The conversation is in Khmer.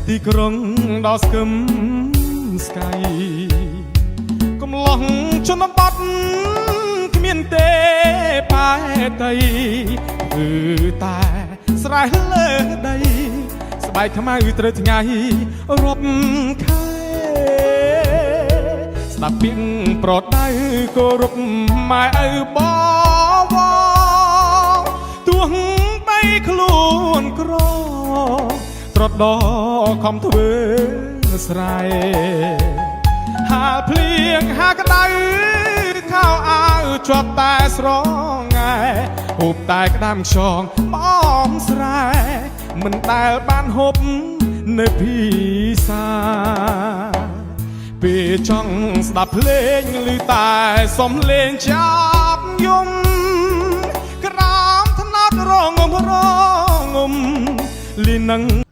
ទីក្រុងដ៏ស្គមស្កាយកំឡោះជនបទគ្មានទេបែតីគឺតែស្រែលើដីស្បែកខ្មៅត្រូវថ្ងៃរាប់ខែស្ដាប់ពាក្យប្រដៅគោរពម៉ែឪបវរទោះបីខ្លួនក្រត្រដខំធ្វើស្រែហាលភ្លៀងហាក្តៅខោអាវជាប់តែស្រងាហូបតែក្តាមខ្យងបងស្រែមិនដែលបានហូបនៅភាសាពេលចង់ស្ដាប់ភ្លេងឮតែសំឡេងចាប់យំក្រោមថ្នោតរងំលីនឹង